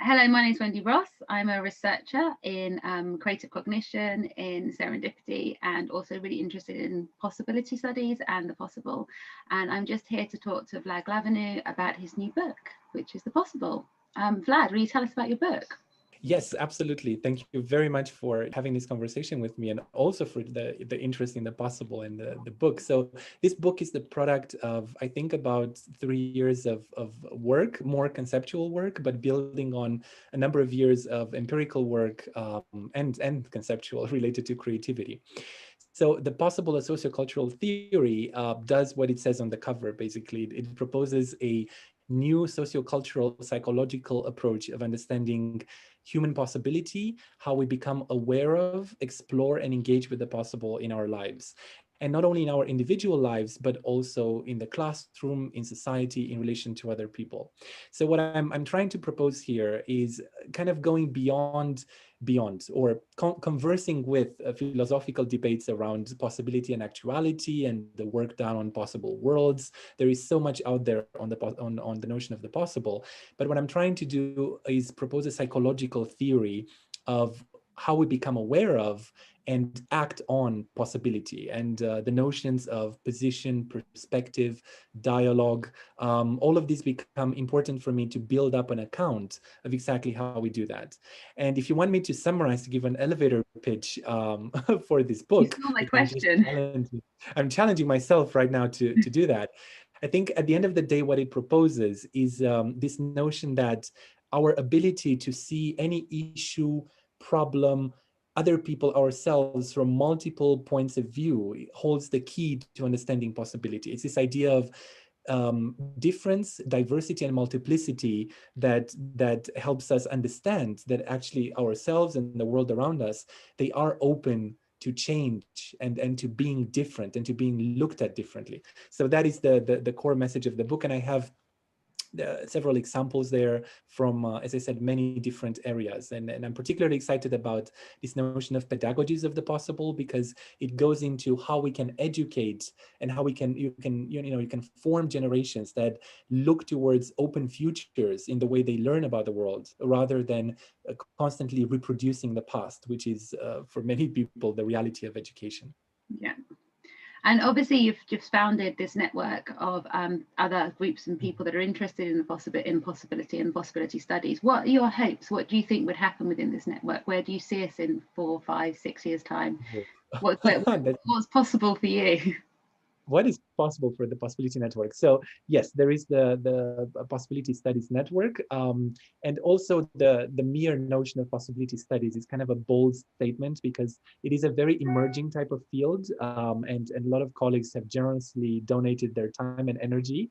Hello, my name is Wendy Ross. I'm a researcher in creative cognition, in serendipity, and also really interested in possibility studies and the possible. And I'm just here to talk to Vlad Glaveanu about his new book, which is The Possible. Vlad, will you tell us about your book? Yes, absolutely. Thank you very much for having this conversation with me, and also for the interest in the possible and the book. So this book is the product of, I think, about 3 years of work, more conceptual work, but building on a number of years of empirical work and conceptual related to creativity. So the possible, a sociocultural theory, does what it says on the cover. Basically, it proposes a new sociocultural psychological approach of understanding human possibility, how we become aware of, explore, and engage with the possible in our lives. And not only in our individual lives, but also in the classroom, in society, in relation to other people. So what I'm trying to propose here is kind of going beyond or conversing with philosophical debates around possibility and actuality and the work done on possible worlds. There is so much out there on the notion of the possible, but what I'm trying to do is propose a psychological theory of how we become aware of and act on possibility, and the notions of position, perspective, dialogue, all of these become important for me to build up an account of exactly how we do that. And if you want me to summarize, to give an elevator pitch for this You book, stole my which question. I'm challenging myself right now to do that. I think at the end of the day, what it proposes is this notion that our ability to see any issue, problem, other people, ourselves from multiple points of view holds the key to understanding possibility. It's this idea of difference, diversity, and multiplicity that helps us understand that actually ourselves and the world around us, they are open to change and to being different and to being looked at differently. So that is the core message of the book, and I have several examples there from, as I said, many different areas. And I'm particularly excited about this notion of pedagogies of the possible, because it goes into how we can educate and how you can form generations that look towards open futures in the way they learn about the world, rather than constantly reproducing the past, which is for many people the reality of education. Yeah. And obviously, you've just founded this network of other groups and people that are interested in possibility and possibility studies. What are your hopes? What do you think would happen within this network? Where do you see us in 4, 5, 6 years' time? What's possible for you? What is possible for the Possibility Network? So yes, there is the Possibility Studies Network, and also the mere notion of possibility studies is kind of a bold statement, because it is a very emerging type of field, and a lot of colleagues have generously donated their time and energy.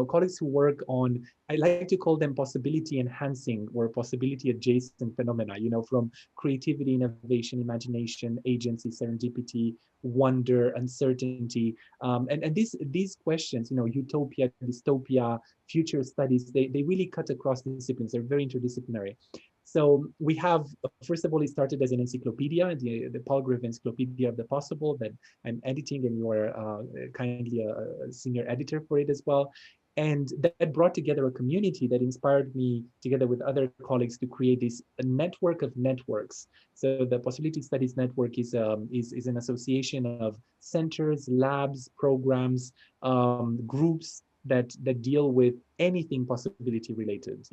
Colleagues who work on, I like to call them possibility enhancing or possibility adjacent phenomena, from creativity, innovation, imagination, agency, serendipity, wonder, uncertainty. And these questions, utopia, dystopia, future studies, they really cut across disciplines. They're very interdisciplinary. So we have, first of all, it started as an encyclopedia, the Palgrave Encyclopedia of the Possible, that I'm editing, and you are kindly a senior editor for it as well. And that brought together a community that inspired me, together with other colleagues, to create this network of networks. So the Possibility Studies Network is an association of centers, labs, programs, groups that deal with anything possibility related.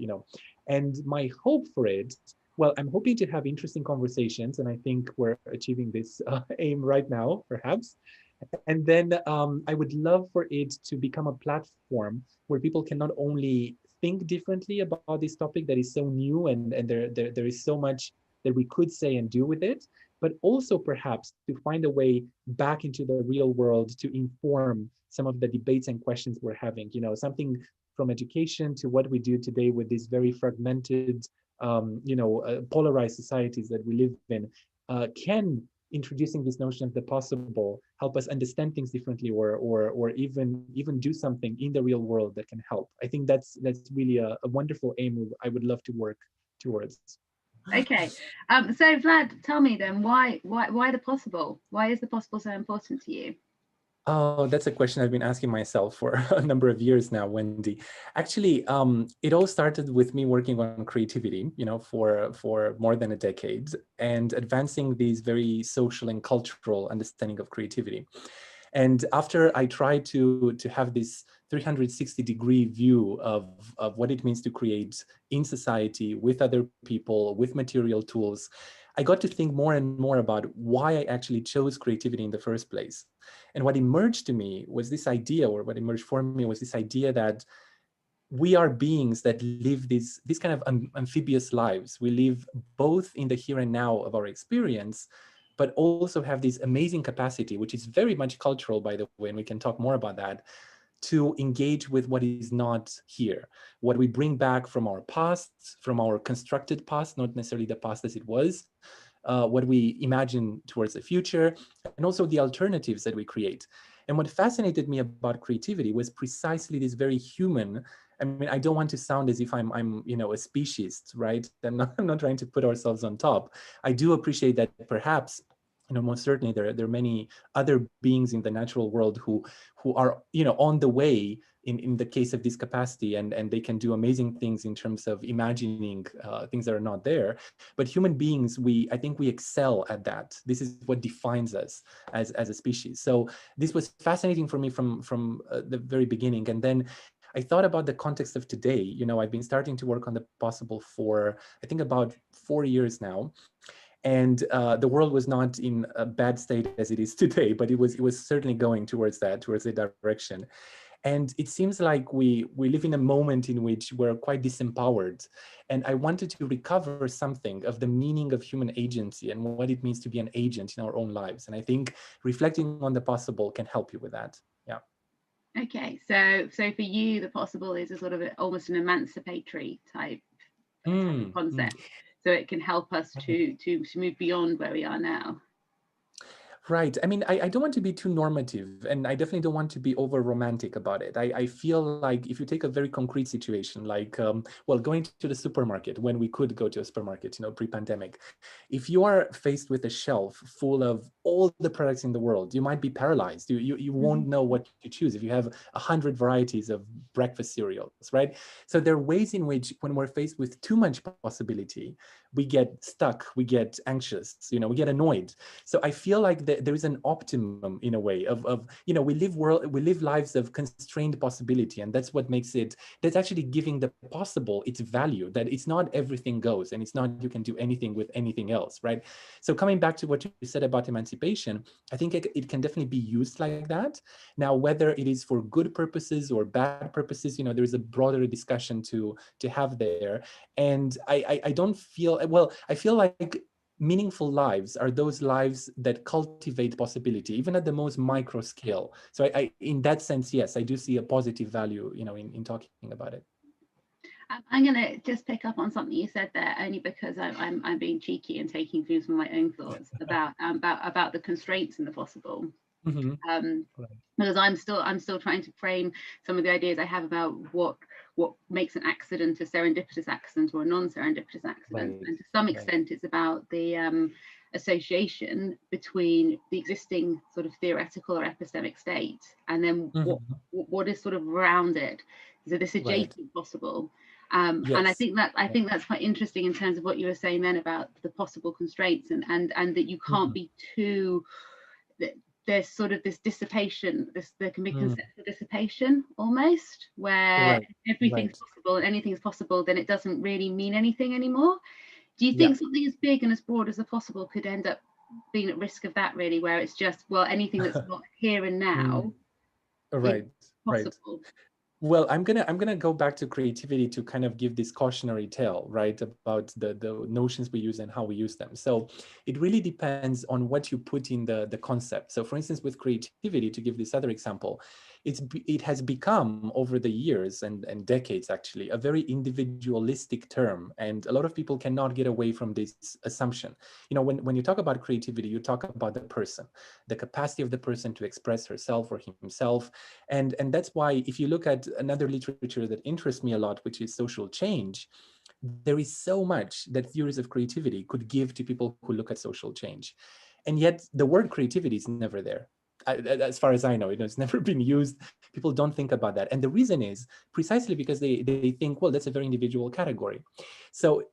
And my hope for it, well, I'm hoping to have interesting conversations, and I think we're achieving this aim right now, perhaps. And then I would love for it to become a platform where people can not only think differently about this topic that is so new, and there is so much that we could say and do with it, but also perhaps to find a way back into the real world to inform some of the debates and questions we're having. Something from education to what we do today with these very fragmented, polarized societies that we live in, can introducing this notion of the possible help us understand things differently, or even do something in the real world that can help. I think that's really a wonderful aim I would love to work towards. Okay, so Vlad, tell me then, why the possible? Why is the possible so important to you? Oh, that's a question I've been asking myself for a number of years now, Wendy. Actually, it all started with me working on creativity, for more than a decade, and advancing these very social and cultural understanding of creativity. And after I tried to have this 360-degree view of what it means to create in society with other people, with material tools, I got to think more and more about why I actually chose creativity in the first place. And what emerged to me was this idea, or what emerged for me was this idea that we are beings that live these kind of amphibious lives. We live both in the here and now of our experience, but also have this amazing capacity, which is very much cultural, by the way, and we can talk more about that, to engage with what is not here, what we bring back from our past, from our constructed past, not necessarily the past as it was, what we imagine towards the future, and also the alternatives that we create. And what fascinated me about creativity was precisely this very human. I mean, I don't want to sound as if I'm a speciesist, right? I'm not trying to put ourselves on top. I do appreciate that perhaps, most certainly there are many other beings in the natural world who are, on the way in the case of this capacity, and they can do amazing things in terms of imagining things that are not there. But human beings, I think we excel at that. This is what defines us as a species. So this was fascinating for me from the very beginning. And then I thought about the context of today. I've been starting to work on the possible for, I think, about 4 years now. And the world was not in a bad state as it is today, but it was certainly going towards the direction. And it seems like we live in a moment in which we're quite disempowered. And I wanted to recover something of the meaning of human agency and what it means to be an agent in our own lives. And I think reflecting on the possible can help you with that. Yeah. Okay, so for you, the possible is a sort of almost an emancipatory type concept. So it can help us to move beyond where we are now. Right. I mean, I don't want to be too normative, and I definitely don't want to be over romantic about it. I feel like if you take a very concrete situation, like, going to the supermarket when we could go to a supermarket, pre-pandemic, if you are faced with a shelf full of all the products in the world, you might be paralyzed. You won't know what to choose if you have 100 varieties of breakfast cereals, right? So there are ways in which, when we're faced with too much possibility, we get stuck, we get anxious, we get annoyed. So I feel like there is an optimum, in a way, of we live lives of constrained possibility, and that's what makes it, that's actually giving the possible its value, that it's not everything goes, and it's not you can do anything with anything else, right? So coming back to what you said about emancipation, I think it can definitely be used like that. Now, whether it is for good purposes or bad purposes, there is a broader discussion to have there. And I don't feel, well, I feel like meaningful lives are those lives that cultivate possibility, even at the most micro scale. So I in that sense, yes, I do see a positive value, in talking about it. I'm going to just pick up on something you said there, only because I'm being cheeky and taking through some of my own thoughts about the constraints and the possible. Right. Because I'm still trying to frame some of the ideas I have about what makes an accident a serendipitous accident or a non-serendipitous accident. Right. And to some extent, it's about the association between the existing sort of theoretical or epistemic state and then what is sort of around it. So this adjacent possible. Yes. And I think that's quite interesting in terms of what you were saying then about the possible constraints and that you can't be too. There's sort of this dissipation, there can be conceptual dissipation almost, where everything's possible and anything's possible, then it doesn't really mean anything anymore. Do you think something as big and as broad as the possible could end up being at risk of that, really, where it's just, well, anything that's not here and now is possible? Well, I'm gonna go back to creativity to kind of give this cautionary tale, right, about the notions we use and how we use them. So it really depends on what you put in the concept. So for instance, with creativity, to give this other example, it has become over the years and decades actually a very individualistic term, and a lot of people cannot get away from this assumption. When you talk about creativity, you talk about the person, the capacity of the person to express herself or himself. And that's why, if you look at another literature that interests me a lot, which is social change, there is so much that theories of creativity could give to people who look at social change. And yet the word creativity is never there. as far as I know, it's never been used. People don't think about that. And the reason is precisely because they think, well, that's a very individual category. So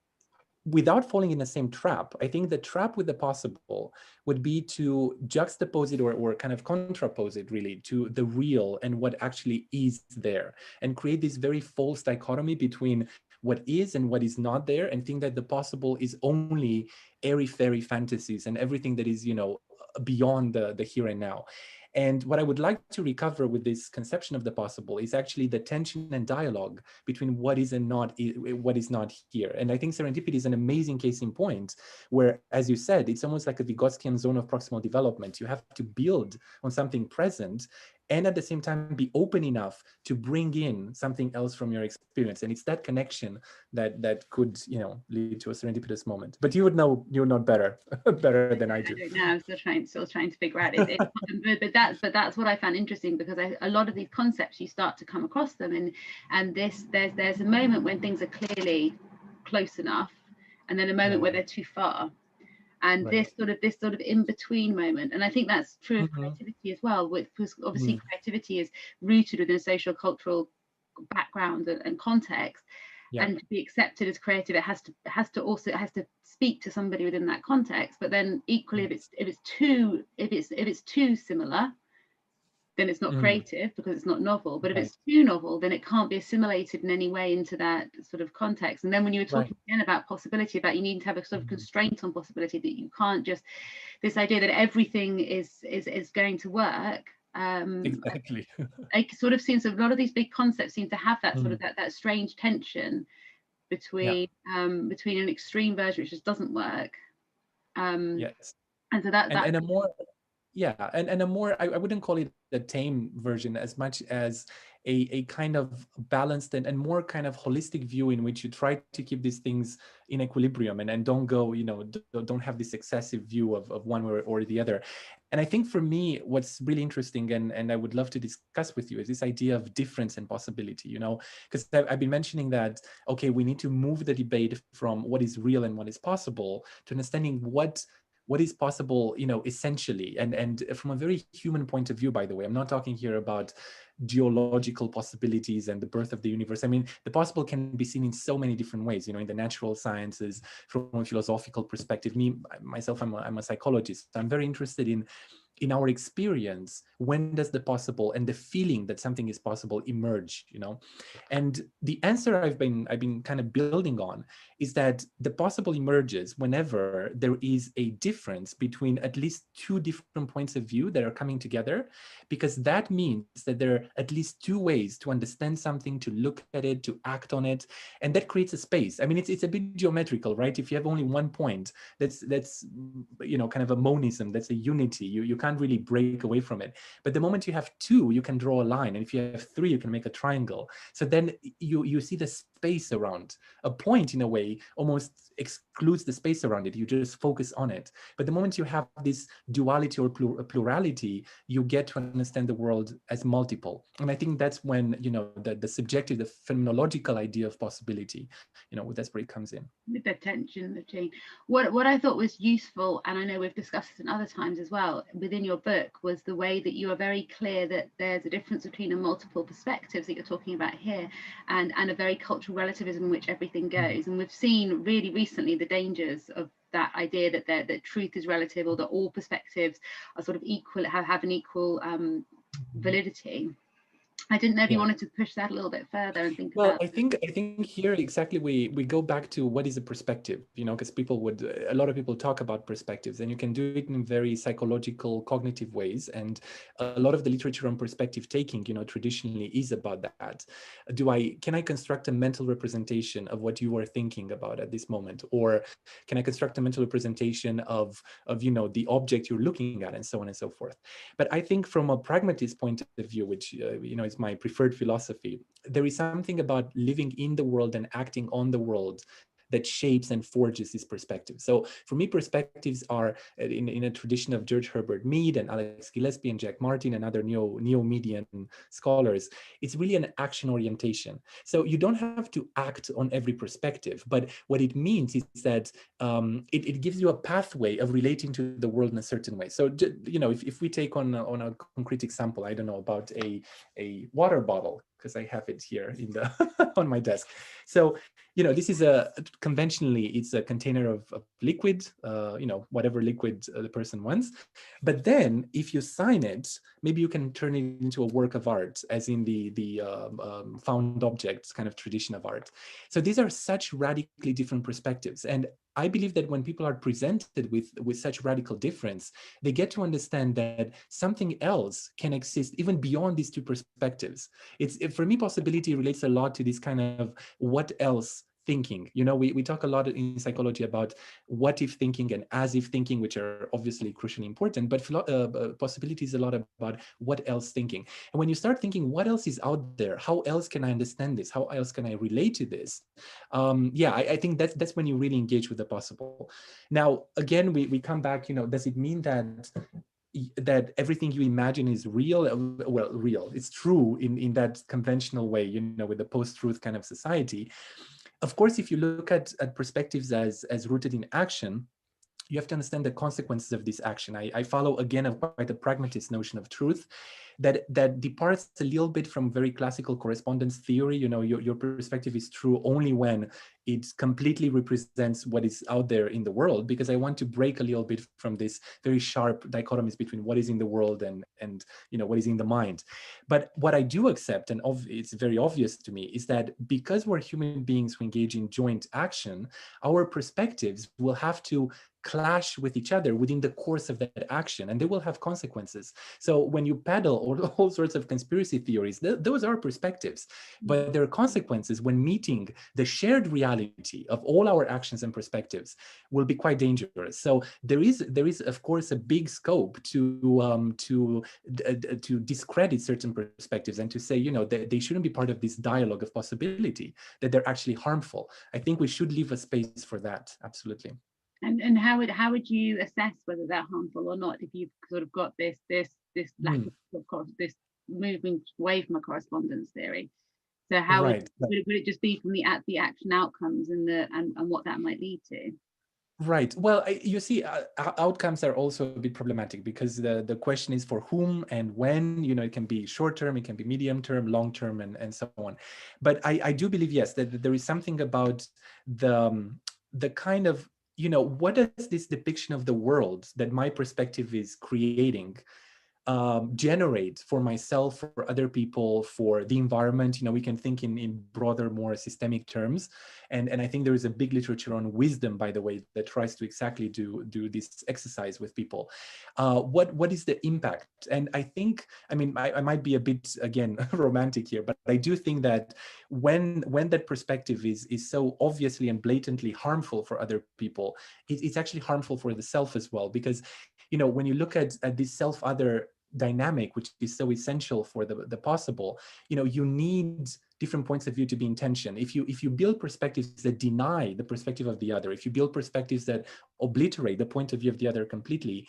without falling in the same trap, I think the trap with the possible would be to juxtapose it or kind of contrapose it really to the real and what actually is there, and create this very false dichotomy between what is and what is not there, and think that the possible is only airy-fairy fantasies and everything that is, beyond the here and now. And what I would like to recover with this conception of the possible is actually the tension and dialogue between what is and not what is not here. And I think serendipity is an amazing case in point, where, as you said, it's almost like a Vygotskian zone of proximal development. You have to build on something present, and at the same time be open enough to bring in something else from your experience. And it's that connection that could, lead to a serendipitous moment. But you would know better better than I do. I don't know. I'm still trying to figure out it. But that's what I found interesting, because a lot of these concepts, you start to come across them, and there's a moment when things are clearly close enough, and then a moment where they're too far. And this sort of in-between moment, and I think that's true of creativity as well, because obviously creativity is rooted within a social-cultural background and context. And to be accepted as creative, it has to speak to somebody within that context. But then equally, if it's too similar, then it's not creative, because it's not novel. But if it's too novel, then it can't be assimilated in any way into that sort of context. And then when you were talking again about possibility, about you need to have a sort of constraint on possibility, that you can't just, this idea that everything is going to work. Exactly. It sort of seems, a lot of these big concepts seem to have that sort of that strange tension between between an extreme version which just doesn't work. Yes. And so that and a more and a more, I wouldn't call it a tame version as much as a kind of balanced and more kind of holistic view, in which you try to keep these things in equilibrium and don't go, don't have this excessive view of one or the other. And I think for me, what's really interesting, and I would love to discuss with you, is this idea of difference and possibility, because I've been mentioning that, okay, we need to move the debate from what is real and what is possible to understanding what is possible, essentially, and from a very human point of view, by the way. I'm not talking here about geological possibilities and the birth of the universe. I mean, the possible can be seen in so many different ways, in the natural sciences, from a philosophical perspective. Myself, I'm a psychologist. So I'm very interested in our experience. When does the possible and the feeling that something is possible emerge, And the answer I've been kind of building on is that the possible emerges whenever there is a difference between at least two different points of view that are coming together, because that means that there are at least two ways to understand something, to look at it, to act on it, and that creates a space. I mean, it's a bit geometrical, right? If you have only one point, that's kind of a monism, that's a unity. You can't really break away from it. But the moment you have two, you can draw a line, and if you have three, you can make a triangle. So then you see the space around a point. In a way, almost excludes the space around it. You just focus on it. But the moment you have this duality or plurality, you get to understand the world as multiple. And I think that's when the subjective, the phenomenological idea of possibility, that's where it comes in. The tension between what I thought was useful, and I know we've discussed this in other times as well, within your book, was the way that you are very clear that there's a difference between a multiple perspectives that you're talking about here and a very cultural relativism in which everything goes. And we've seen really recently the dangers of that idea that truth is relative, or that all perspectives are sort of equal, have an equal validity. I didn't know if you wanted to push that a little bit further and think about. Well, I think here exactly we go back to what is a perspective, because a lot of people talk about perspectives, and you can do it in very psychological, cognitive ways. And a lot of the literature on perspective taking, traditionally is about that. Can I construct a mental representation of what you are thinking about at this moment? Or can I construct a mental representation of the object you're looking at, and so on and so forth? But I think from a pragmatist point of view, which, is my preferred philosophy, there is something about living in the world and acting on the world that shapes and forges this perspective. So for me, perspectives are in a tradition of George Herbert Mead and Alex Gillespie and Jack Martin and other neo-median scholars. It's really an action orientation. So you don't have to act on every perspective, but what it means is that it gives you a pathway of relating to the world in a certain way. So, you know, if we take on a concrete example, I don't know, about a water bottle, because I have it here in the on my desk. So, you know, this is conventionally, it's a container of liquid, you know, whatever liquid the person wants. But then if you sign it, maybe you can turn it into a work of art, as in the found objects kind of tradition of art. So these are such radically different perspectives. And I believe that when people are presented with such radical difference, they get to understand that something else can exist even beyond these two perspectives. For me, possibility relates a lot to this kind of what else thinking. You know, we talk a lot in psychology about what if thinking and as if thinking, which are obviously crucially important, but possibility is a lot about what else thinking. And when you start thinking, what else is out there? How else can I understand this? How else can I relate to this? Yeah, I think that's when you really engage with the possible. Now, again, we come back, you know, does it mean that everything you imagine is real? Well, real. It's true in that conventional way, you know, with the post-truth kind of society. Of course, if you look at perspectives as rooted in action, you have to understand the consequences of this action. I follow, again, quite a pragmatist notion of truth that departs a little bit from very classical correspondence theory. You know, your perspective is true only when it completely represents what is out there in the world, because I want to break a little bit from this very sharp dichotomies between what is in the world and you know, what is in the mind. But what I do accept, and it's very obvious to me, is that because we're human beings who engage in joint action, our perspectives will have to clash with each other within the course of that action, and they will have consequences. So when you peddle all sorts of conspiracy theories, those are perspectives, but there are consequences when meeting the shared reality of all our actions and perspectives will be quite dangerous. So there is of course a big scope to discredit certain perspectives and to say, you know, they shouldn't be part of this dialogue of possibility, that they're actually harmful. I think we should leave a space for that. Absolutely. And how would you assess whether they're harmful or not, if you've sort of got this lack of course, this moving away from a correspondence theory? So how right. would it just be from the action outcomes and what that might lead to? Right. Well, you see, outcomes are also a bit problematic, because the question is for whom and when. You know, it can be short term, it can be medium term, long term, and so on. But I do believe, yes, that there is something about the kind of, you know, what does this depiction of the world that my perspective is creating generate for myself, for other people, for the environment. You know, we can think in broader, more systemic terms. And I think there is a big literature on wisdom, by the way, that tries to exactly do this exercise with people. What is the impact? And I think, I mean, I might be a bit, again, romantic here, but I do think that when that perspective is so obviously and blatantly harmful for other people, it's actually harmful for the self as well. Because, you know, when you look at this self-other dynamic, which is so essential for the possible, you know, you need different points of view to be in tension. If you build perspectives that deny the perspective of the other, if you build perspectives that obliterate the point of view of the other completely,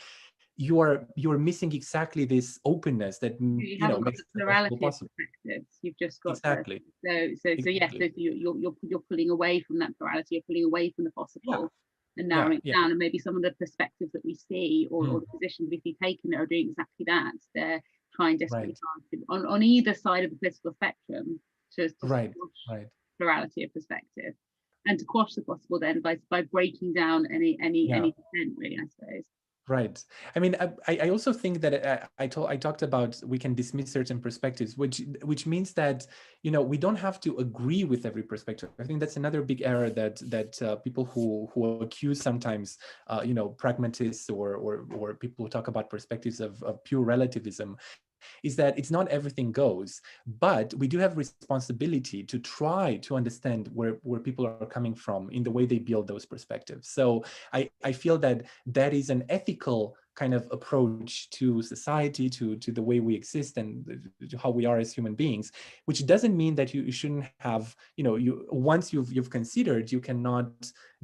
you're missing exactly this openness that you haven't got makes the plurality of perspectives. You've just got exactly. So yes, so you're pulling away from that plurality. You're pulling away from the possible. And narrowing it down, and maybe some of the perspectives that we see or the positions we see taken are doing exactly that. They're trying desperately hard on either side of the political spectrum to right plurality of perspective, and to quash the possible then by breaking down any dissent, really, I suppose. Right. I mean, I also think that I talked about we can dismiss certain perspectives, which means that, you know, we don't have to agree with every perspective. I think that's another big error that people who accuse sometimes, you know, pragmatists or people who talk about perspectives of pure relativism, is that it's not everything goes, but we do have responsibility to try to understand where people are coming from in the way they build those perspectives. So I feel that is an ethical kind of approach to society, to the way we exist, and to how we are as human beings, which doesn't mean that you shouldn't have, you once you've considered, you cannot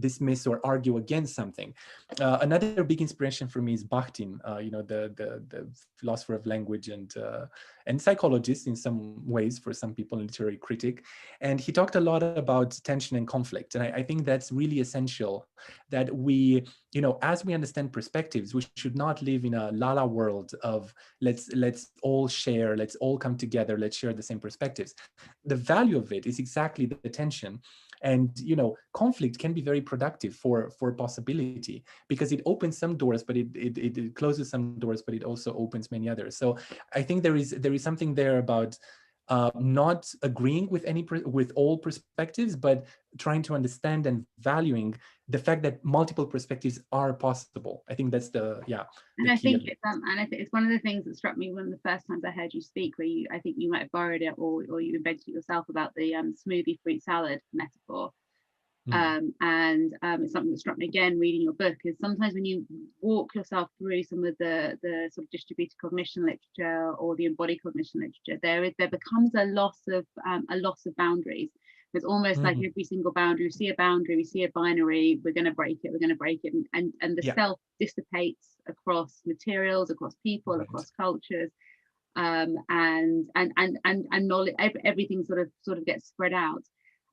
dismiss or argue against something. Another big inspiration for me is Bakhtin, the philosopher of language and psychologist in some ways, for some people, literary critic. And he talked a lot about tension and conflict. And I think that's really essential, that we, as we understand perspectives, we should not live in a la-la world of let's all share, let's all come together, let's share the same perspectives. The value of it is exactly the tension. And conflict can be very productive for possibility, because it opens some doors, but it closes some doors, but it also opens many others. So I think there is something there about not agreeing with all perspectives, but trying to understand and valuing the fact that multiple perspectives are possible. I think that's the And the I key think it's one of the things that struck me one of the first times I heard you speak, where I think you might have borrowed it, or you invented it yourself, about the smoothie fruit salad metaphor. It's something that struck me again reading your book, is sometimes when you walk yourself through some of the sort of distributed cognition literature or the embodied cognition literature, there becomes a loss of boundaries. It's almost like every single boundary, we see a boundary, we see a binary, we're going to break it, and the self dissipates across materials, across people, across cultures, and knowledge, everything sort of gets spread out.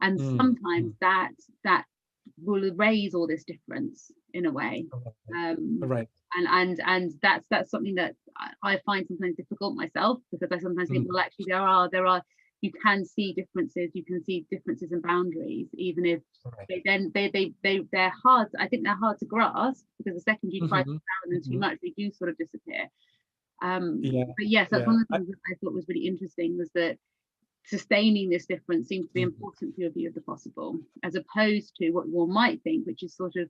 And sometimes that will erase all this difference in a way. And that's something that I find sometimes difficult myself, because I sometimes think, well, actually there are you can see differences in boundaries, even if they're hard. I think they're hard to grasp, because the second you try to narrow them too much, they do sort of disappear. But yes, that's one of the things that I thought was really interesting, was that sustaining this difference seems to be important for your view of the possible, as opposed to what one might think, which is sort of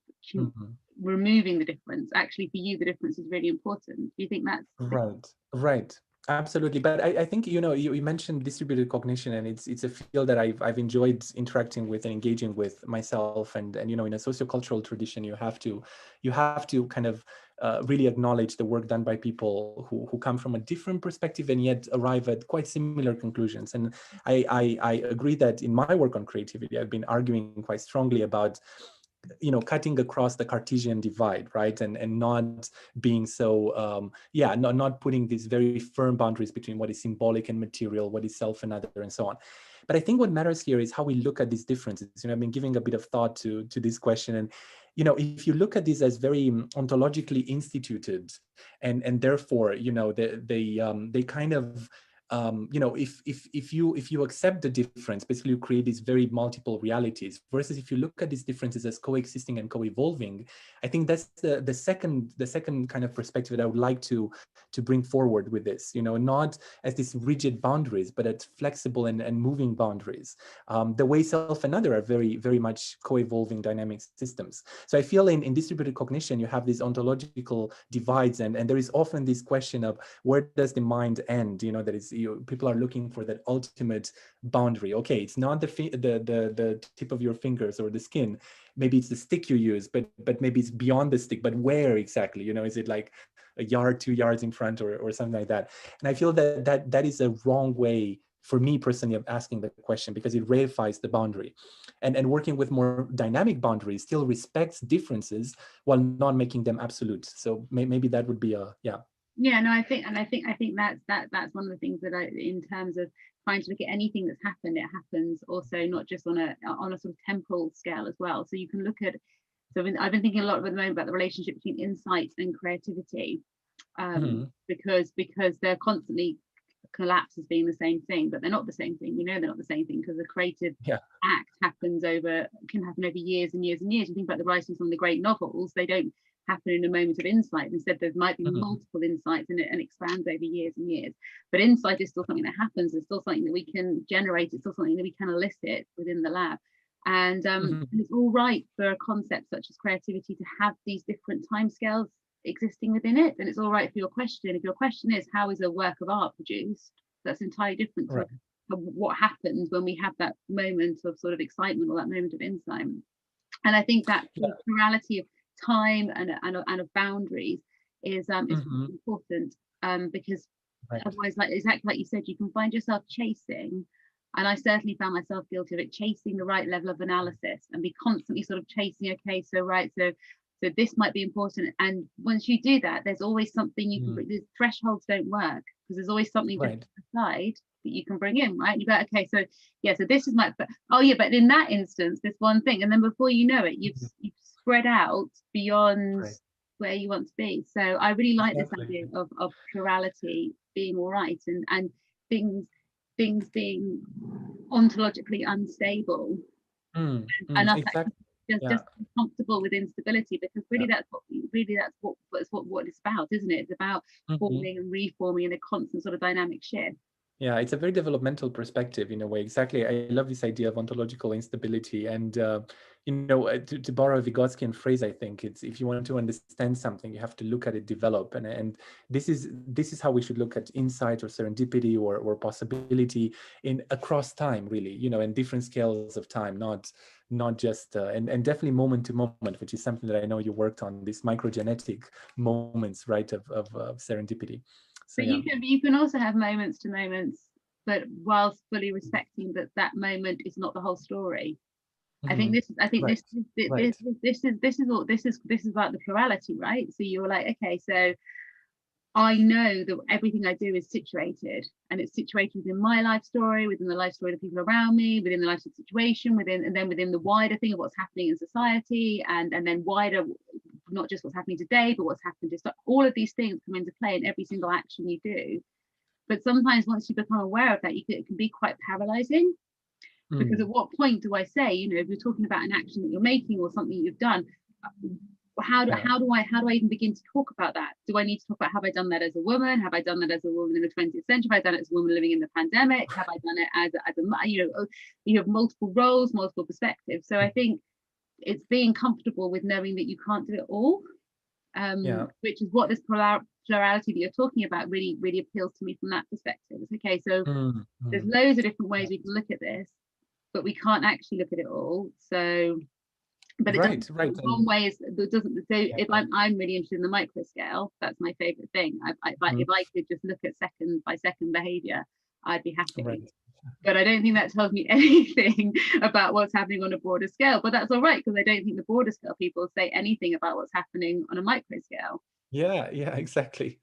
removing the difference. Actually, for you, the difference is really important. Do you think that's right? Absolutely. But I think, you mentioned distributed cognition, and it's a field that I've enjoyed interacting with and engaging with myself. And in a sociocultural tradition, you have to kind of really acknowledge the work done by people who come from a different perspective and yet arrive at quite similar conclusions. And I agree that in my work on creativity, I've been arguing quite strongly about cutting across the Cartesian divide, right? And not being so, not putting these very firm boundaries between what is symbolic and material, what is self and other, and so on. But I think what matters here is how we look at these differences. I've been giving a bit of thought to this question, and if you look at these as very ontologically instituted, and therefore, they kind of if you accept the difference, basically you create these very multiple realities, versus if you look at these differences as coexisting and co-evolving. I think that's the second kind of perspective that I would like to bring forward with this, not as these rigid boundaries, but as flexible and moving boundaries. The way self and other are very, very much co-evolving dynamic systems. So I feel in distributed cognition, you have these ontological divides, and there is often this question of where does the mind end? That is, people are looking for that ultimate boundary. Okay, it's not the tip of your fingers or the skin. Maybe it's the stick you use, but maybe it's beyond the stick. But where exactly? Is it like a yard, 2 yards in front, or something like that? And I feel that is a wrong way, for me personally, of asking the question, because it reifies the boundary. And working with more dynamic boundaries still respects differences while not making them absolute. So maybe that would be no, I think that's one of the things that in terms of trying to look at anything that's happened, it happens also not just on a sort of temporal scale as well. So you can look at, I've been thinking a lot at the moment about the relationship between insight and creativity, because they're constantly collapsed as being the same thing, but they're not the same thing. They're not the same thing, because the creative act can happen over years and years and years. You think about the writing of some of the great novels, they don't happen in a moment of insight. Instead, there might be multiple insights, and it expands over years and years. But insight is still something that happens. It's still something that we can generate. It's still something that we can elicit within the lab. And it's all right for a concept such as creativity to have these different timescales existing within it. And it's all right for your question. If your question is, how is a work of art produced? That's entirely different to what happens when we have that moment of sort of excitement, or that moment of insight. And I think that plurality of time and of boundaries is Hmm. really important, because Right. otherwise, like exactly like you said, you can find yourself chasing, and I certainly found myself guilty of it, chasing the right level of analysis and be constantly sort of chasing, okay, so right, so this might be important. And once you do that, there's always something you can Mm. bring. The thresholds don't work because there's always something Right. different aside that you can bring in, right? And you go, okay, so yeah, so this is my, but oh yeah, but in that instance, this one thing, and then before you know it, Mhm. you've spread out beyond Right. where you want to be. So I really like this Exactly. idea of plurality being all right, and things things being ontologically unstable, and us Exactly. actually just Yeah. being comfortable with instability, because Yeah. really that's what it's about, isn't it? It's about Hmm. forming and reforming in a constant sort of dynamic shift. Yeah, it's a very developmental perspective in a way. Exactly. I love this idea of ontological instability. And, to borrow a Vygotskian phrase, I think it's if you want to understand something, you have to look at it develop. And this is how we should look at insight or serendipity or possibility in across time, really, in different scales of time, not just and definitely moment to moment, which is something that I know you worked on, these microgenetic moments, right, of serendipity. So But yeah. you can also have moments to moments, but whilst fully respecting that that moment is not the whole story. Mhm. I think Right. Right. this is about the plurality, right? So you're like, okay, so I know that everything I do is situated, and it's situated within my life story, within the life story of the people around me, within the life situation, and then within the wider thing of what's happening in society, and then wider, not just what's happening today, but what's happened. Just all of these things come into play in every single action you do. But sometimes once you become aware of that, it can be quite paralyzing, because at Mm. what point do I say, if you're talking about an action that you're making or something you've done, Yeah. how do I even begin to talk about that? Do I need to talk about, have I done that as a woman? Have I done that as a woman in the 20th century? Have I done it as a woman living in the pandemic? Have I done it as a you have multiple roles, multiple perspectives. So I think it's being comfortable with knowing that you can't do it all, Yeah. which is what this plurality that you're talking about really appeals to me from that perspective. It's okay, so Mm. there's Mm. loads of different Yeah. ways we can look at this, but we can't actually look at it all. So, but it doesn't. Right. Right. One And way is it doesn't. So yeah. if I'm really interested in the micro scale, that's my favorite thing. Mhm. If I could just look at second by second behavior, I'd be happy. Right. But I don't think that tells me anything about what's happening on a broader scale. But that's all right, because I don't think the broader scale people say anything about what's happening on a micro scale. Yeah, yeah, exactly.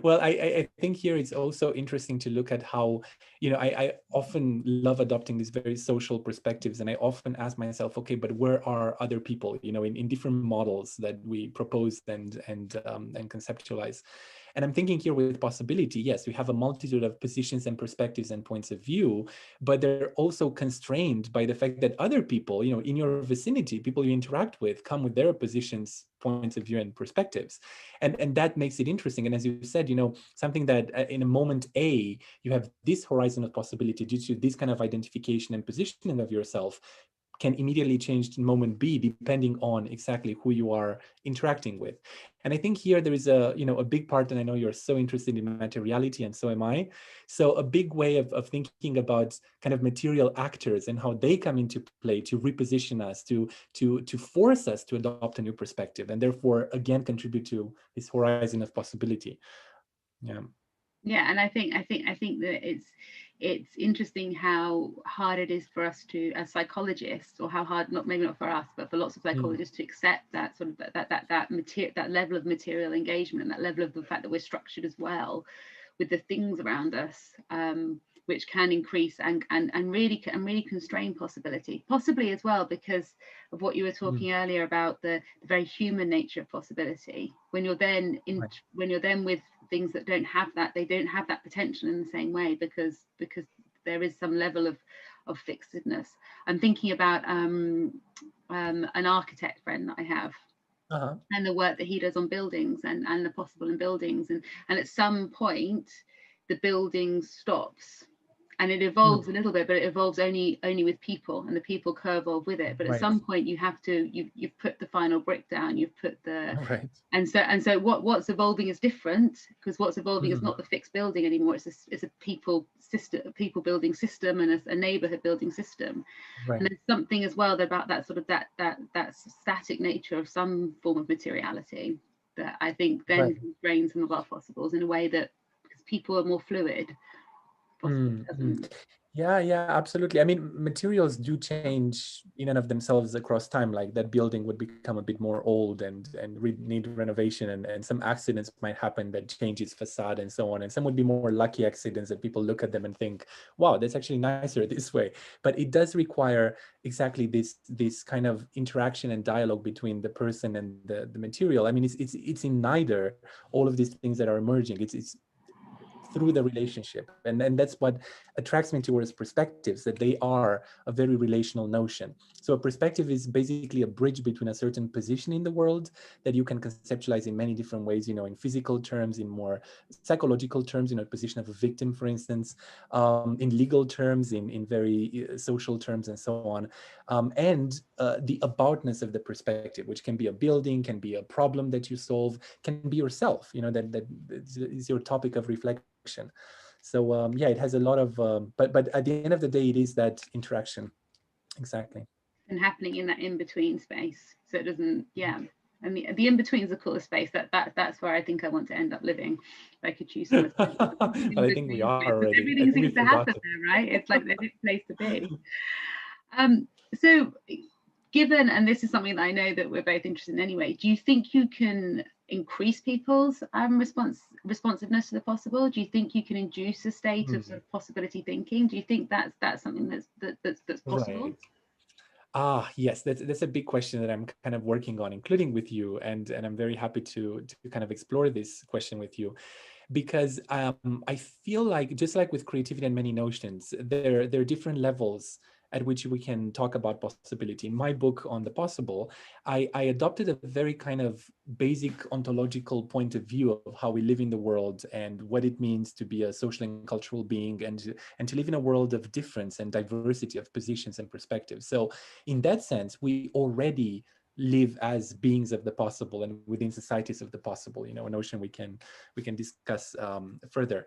Well, I think here it's also interesting to look at how, I often love adopting these very social perspectives, and I often ask myself, okay, but where are other people, in different models that we propose and conceptualize. And I'm thinking here with possibility, yes, we have a multitude of positions and perspectives and points of view, but they're also constrained by the fact that other people, in your vicinity, people you interact with, come with their positions, points of view, and perspectives. And that makes it interesting. And as you said, something that in a moment A, you have this horizon of possibility due to this kind of identification and positioning of yourself, can immediately change to moment B depending on exactly who you are interacting with. And I think here there is a big part, and I know you're so interested in materiality, and so am I. So a big way of thinking about kind of material actors and how they come into play to reposition us, to force us to adopt a new perspective, and therefore again contribute to this horizon of possibility. Yeah. Yeah, and I think that it's interesting how hard it is for us to, as psychologists, or how hard, not maybe not for us, but for lots of Mm. psychologists, to accept that sort of that level of material engagement, and that level of the fact that we're structured as well with the things around us, which can increase and really constrain possibly as well, because of what you were Mm. talking earlier about the very human nature of possibility. When you're then Right. with things that don't have that, they don't have that potential in the same way, because there is some level of fixedness. I'm thinking about an architect friend that I have, Uh-huh. and the work that he does on buildings, and the possible in buildings, and at some point the building stops, and it Mm. evolves a little bit, but it evolves only with people, and the people co-evolve with it. But at Right. some point you've put the final brick down, you've put the, Right. and so what's evolving is different, because what's evolving is Mm. not the fixed building anymore. It's a people system, a people building system, and a neighborhood building system. Right. And there's something as well about that sort of that static nature of some form of materiality. that I think then Right. constrains some of our possibles in a way that, because people are more fluid, possibly doesn't. Yeah, yeah, absolutely. I mean, materials do change in and of themselves across time. Like that building would become a bit more old and need renovation, and some accidents might happen that change its facade and so on. And some would be more lucky accidents that people look at them and think, "Wow, that's actually nicer this way." But it does require exactly this kind of interaction and dialogue between the person and the material. I mean, it's in neither all of these things that are emerging. It's through the relationship, and that's what attracts me towards perspectives, that they are a very relational notion. So a perspective is basically a bridge between a certain position in the world that you can conceptualize in many different ways, in physical terms, in more psychological terms, a position of a victim, for instance, in legal terms, in very social terms, and so on. And the aboutness of the perspective, which can be a building, can be a problem that you solve, can be yourself, that is your topic of reflection. So yeah, it has a lot of, but at the end of the day, it is that interaction. Exactly. And happening in that in-between space, so it doesn't, yeah. And the in-between is the coolest space. That's where I think I want to end up living, if I could choose somewhere. Well, I think we are already. I Everything think we seems to forgot happen it. there, right? It's like the place to be. So given, and this is something that I know that we're both interested in anyway, do you think you can increase people's responsiveness to the possible? Do you think you can induce a state of sort of possibility thinking? Do you think that's something that's possible? Right. Yes, that's a big question that I'm kind of working on, including with you, and I'm very happy to kind of explore this question with you, because I feel like, just like with creativity and many notions, there are different levels at which we can talk about possibility. In my book on the possible, I adopted a very kind of basic ontological point of view of how we live in the world and what it means to be a social and cultural being, and to live in a world of difference and diversity of positions and perspectives. So in that sense, we already live as beings of the possible and within societies of the possible, a notion we can discuss further.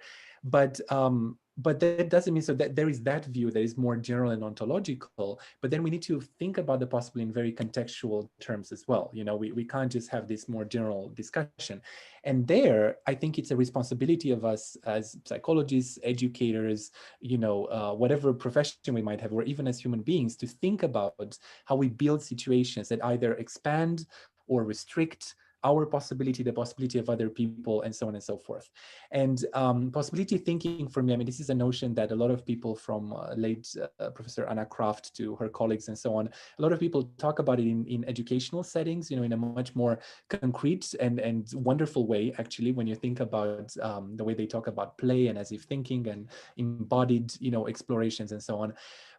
But that doesn't mean, so that there is that view that is more general and ontological, but then we need to think about the possible in very contextual terms as well. We can't just have this more general discussion. And there, I think it's a responsibility of us as psychologists, educators, whatever profession we might have, or even as human beings, to think about how we build situations that either expand or restrict our possibility, the possibility of other people, and so on and so forth. And possibility thinking, for me, I mean, this is a notion that a lot of people, from late Professor Anna Kraft to her colleagues and so on, a lot of people talk about it in educational settings, in a much more concrete and wonderful way, actually, when you think about the way they talk about play and as if thinking and embodied, explorations and so on.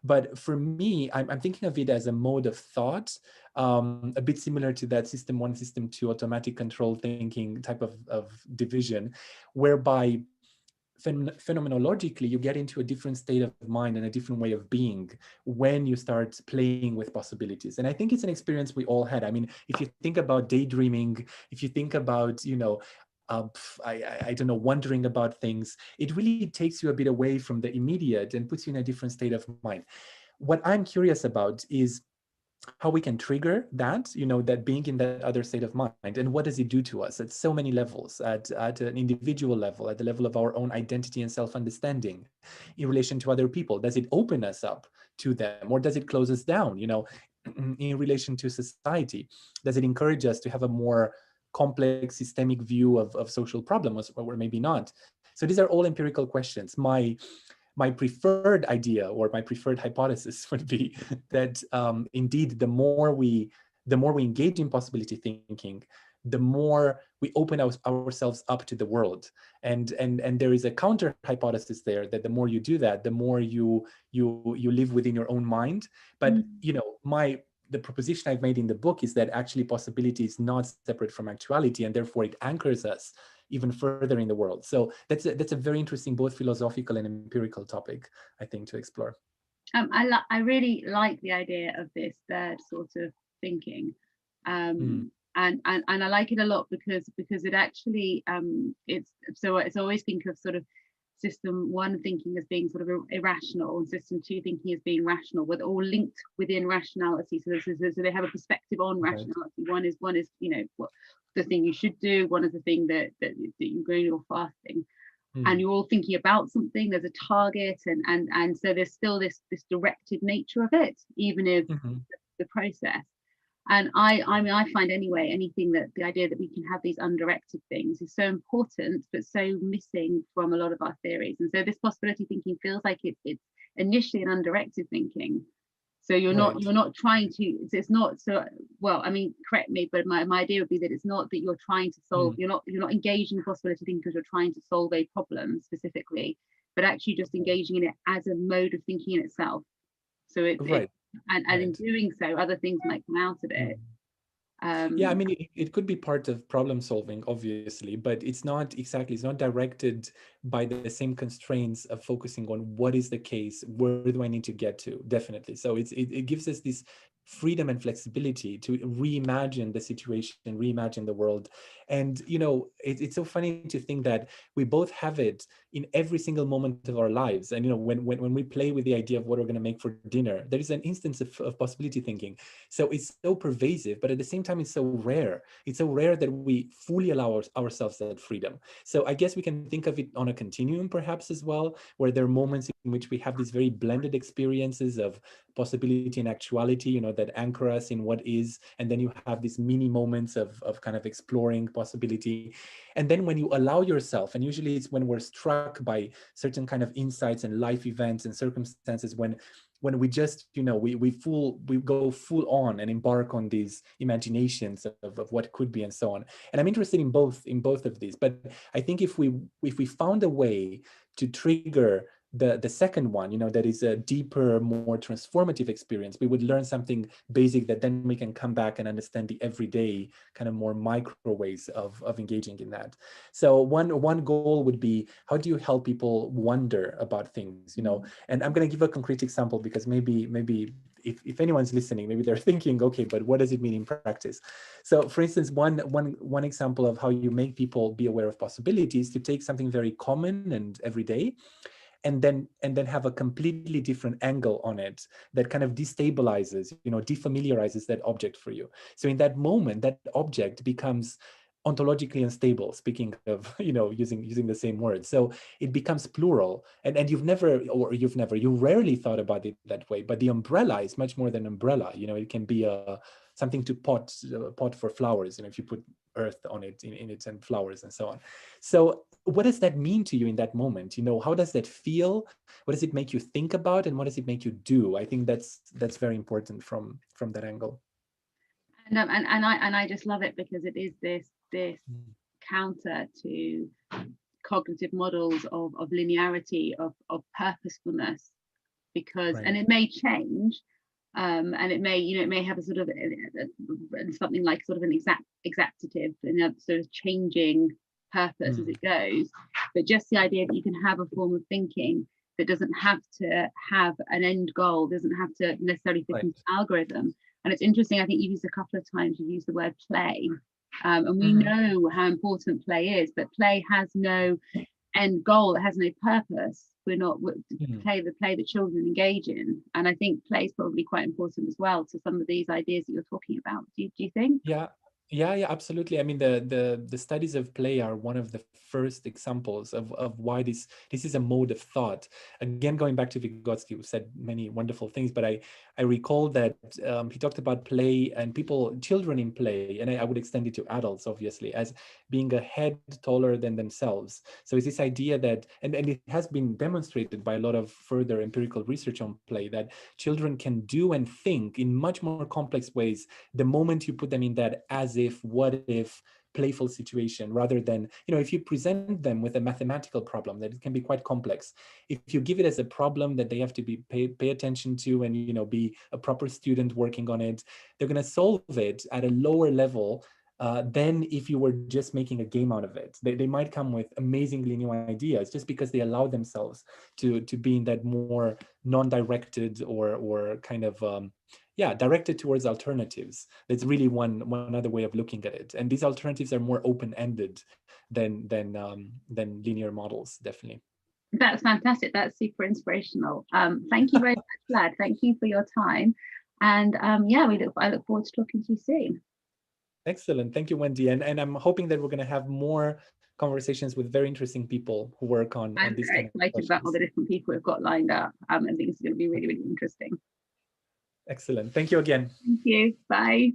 But for me, I'm thinking of it as a mode of thought, a bit similar to that system 1, system 2 automatic control thinking type of division, whereby phenomenologically you get into a different state of mind and a different way of being when you start playing with possibilities. And I think it's an experience we all had. I mean, if you think about daydreaming, if you think about, I don't know, wondering about things, it really takes you a bit away from the immediate and puts you in a different state of mind. What I'm curious about is how we can trigger that, that being in that other state of mind, and what does it do to us at so many levels, at an individual level, at the level of our own identity and self-understanding in relation to other people. Does it open us up to them, or does it close us down, in relation to society? Does it encourage us to have a more complex systemic view of social problems, or maybe not? So these are all empirical questions. My preferred idea, or my preferred hypothesis, would be that indeed the more we engage in possibility thinking, the more we open ourselves up to the world. And there is a counter hypothesis there, that the more you do that, the more you live within your own mind. But the proposition I've made in the book is that actually possibility is not separate from actuality, and therefore it anchors us even further in the world. So that's a very interesting, both philosophical and empirical topic, I think, to explore. I really like the idea of this third sort of thinking, and I like it a lot because it actually it's always think of sort of system one thinking as being sort of irrational and system two thinking as being rational, with all linked within rationality. So so they have a perspective on rationality. One is what the thing you should do. One is the thing that you're going or fasting, and you're all thinking about something. There's a target, and so there's still this directed nature of it, even if the process. And I mean, I find anyway, anything that the idea that we can have these undirected things is so important, but so missing from a lot of our theories. And so this possibility thinking feels like it's initially an undirected thinking. So you're not trying to, it's not so, well, I mean, correct me, but my idea would be that it's not that you're trying to solve, you're not engaging in possibility thinking because you're trying to solve a problem specifically, but actually just engaging in it as a mode of thinking in itself. So and in doing so, other things might come out of it. Yeah, I mean, it could be part of problem solving, obviously, but it's not directed by the same constraints of focusing on what is the case, where do I need to get to, definitely. So it gives us this freedom and flexibility to reimagine the situation, reimagine the world. And, it's so funny to think that we both have it in every single moment of our lives. And, when we play with the idea of what we're going to make for dinner, there is an instance of possibility thinking. So it's so pervasive, but at the same time, it's so rare. It's so rare that we fully allow ourselves that freedom. So I guess we can think of it on a continuum perhaps as well, where there are moments in which we have these very blended experiences of possibility and actuality, that anchor us in what is. And then you have these mini moments of kind of exploring possibility. And then when you allow yourself, and usually it's when we're struck by certain kind of insights and life events and circumstances, when we just, we go full on and embark on these imaginations of what could be and so on. And I'm interested in both of these. But I think if we found a way to trigger the second one, that is a deeper, more transformative experience, we would learn something basic that then we can come back and understand the everyday kind of more micro ways of engaging in that. So one goal would be, how do you help people wonder about things, And I'm going to give a concrete example, because maybe if anyone's listening, maybe they're thinking, okay, but what does it mean in practice? So for instance, one example of how you make people be aware of possibilities, to take something very common and everyday, and then have a completely different angle on it that kind of destabilizes, defamiliarizes that object for you. So in that moment, that object becomes ontologically unstable, speaking of, using the same word. So it becomes plural, and you rarely thought about it that way, but the umbrella is much more than umbrella. It can be something to pot for flowers, if you put earth on it, in it, and flowers and so on. So what does that mean to you in that moment? How does that feel? What does it make you think about, and what does it make you do? I think that's very important from that angle. And I just love it, because it is this counter to cognitive models of linearity, of purposefulness, because and it may change, and it may have a sort of something like sort of an exactative, sort of changing purpose as it goes. But just the idea that you can have a form of thinking that doesn't have to have an end goal, doesn't have to necessarily fit into an algorithm. And it's interesting, I think you've used a couple of times, you used the word play, and we know how important play is, but play has no end goal, it has no purpose. We're not play that children engage in, and I think play is probably quite important as well to some of these ideas that you're talking about. Do you think? Yeah, absolutely. I mean, the studies of play are one of the first examples of why this is a mode of thought. Again, going back to Vygotsky, who said many wonderful things, but I recall that he talked about play and children in play, and I would extend it to adults, obviously, as being a head taller than themselves. So it's this idea that, and it has been demonstrated by a lot of further empirical research on play, that children can do and think in much more complex ways the moment you put them in that as if, what if playful situation, rather than, if you present them with a mathematical problem that it can be quite complex, if you give it as a problem that they have to pay attention to, and be a proper student working on it, they're going to solve it at a lower level than if you were just making a game out of it. They might come with amazingly new ideas just because they allow themselves to be in that more non-directed or kind of directed towards alternatives. That's really one other way of looking at it. And these alternatives are more open-ended than linear models, definitely. That's fantastic. That's super inspirational. Thank you very much, Vlad. Thank you for your time. And yeah, I look forward to talking to you soon. Excellent. Thank you, Wendy. And I'm hoping that we're going to have more conversations with very interesting people who work on I'm these very kind of excited about all the questions. different people we've got lined up. I think it's going to be really, really interesting. Excellent. Thank you again. Thank you. Bye.